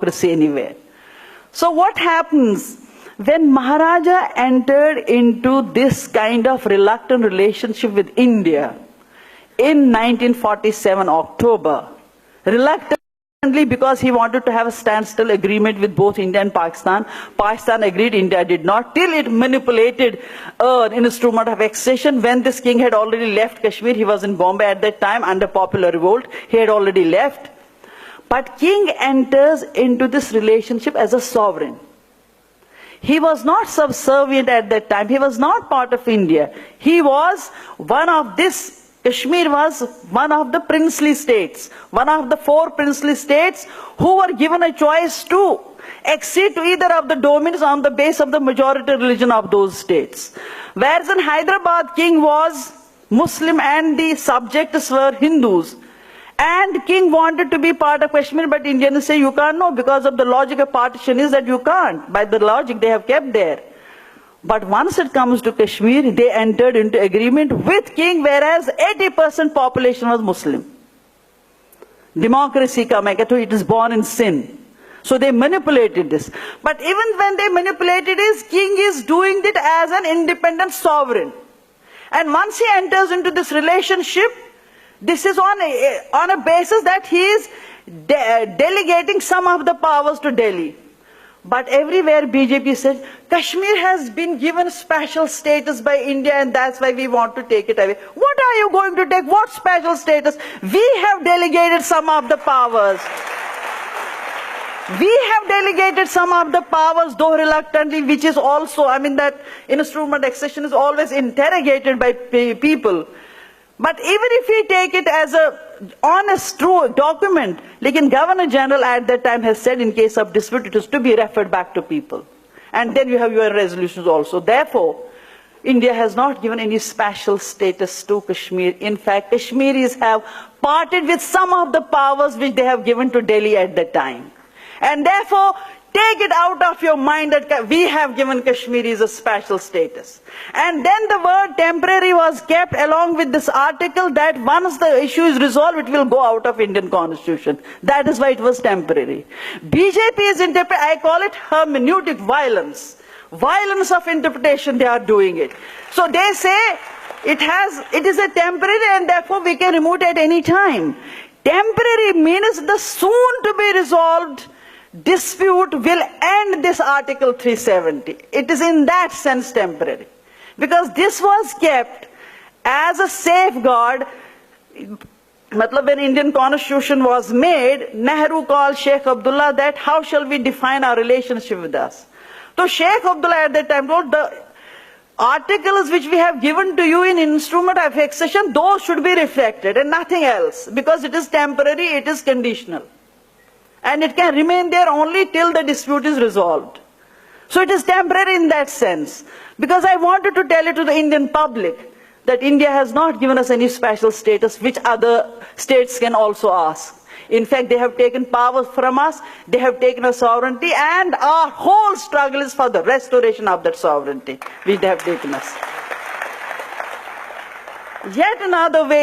democracy anywhere. So what happens when Maharaja entered into this kind of reluctant relationship with India in 1947 October, reluctantly because he wanted to have a standstill agreement with both India and Pakistan. Pakistan agreed, India did not, till it manipulated an instrument of accession. When this king had already left Kashmir, he was in Bombay at that time under popular revolt, he had already left. But king enters into this relationship as a sovereign. He was not subservient at that time. He was not part of India. He was one of this. Kashmir was one of the princely states, one of the 4 princely states who were given a choice to accede to either of the domains on the basis of the majority religion of those states. Whereas in Hyderabad, king was Muslim and the subjects were Hindus. And king wanted to be part of Kashmir, but Indians say you can't, no, because of the logic of partition is that you can't. By the logic they have kept there. But once it comes to Kashmir, they entered into agreement with king, whereas 80% population was Muslim. Democracy ka main kehta hu, it is born in sin. So they manipulated this. But even when they manipulated this, king is doing it as an independent sovereign. And once he enters into this relationship, this is on a basis that he is delegating some of the powers to Delhi. But everywhere BJP said, Kashmir has been given special status by India and that's why we want to take it away. What are you going to take? What special status? We have delegated some of the powers. We have delegated some of the powers, though reluctantly, which is also, I mean, that instrument accession is always interrogated by people. But even if we take it as a honest, true document, like Governor General at that time has said in case of dispute, it is to be referred back to people. And then you have your resolutions also. Therefore, India has not given any special status to Kashmir. In fact, Kashmiris have parted with some of the powers which they have given to Delhi at that time. And therefore, take it out of your mind that we have given Kashmiris a special status. And then the word temporary was kept along with this article that once the issue is resolved, it will go out of Indian constitution. That is why it was temporary. BJP is I call it hermeneutic violence. Violence of interpretation, they are doing it. So they say it is a temporary and therefore we can remove it at any time. Temporary means the soon to be resolved dispute will end this Article 370. It is in that sense temporary. Because this was kept as a safeguard. When Indian Constitution was made, Nehru called Sheikh Abdullah that how shall we define our relationship with us? So Sheikh Abdullah at that time told the articles which we have given to you in instrument of accession, those should be reflected and nothing else. Because it is temporary, it is conditional. And it can remain there only till the dispute is resolved. So it is temporary in that sense. Because I wanted to tell it to the Indian public that India has not given us any special status which other states can also ask. In fact, they have taken powers from us, they have taken our sovereignty, and our whole struggle is for the restoration of that sovereignty which they have taken us. Yet another way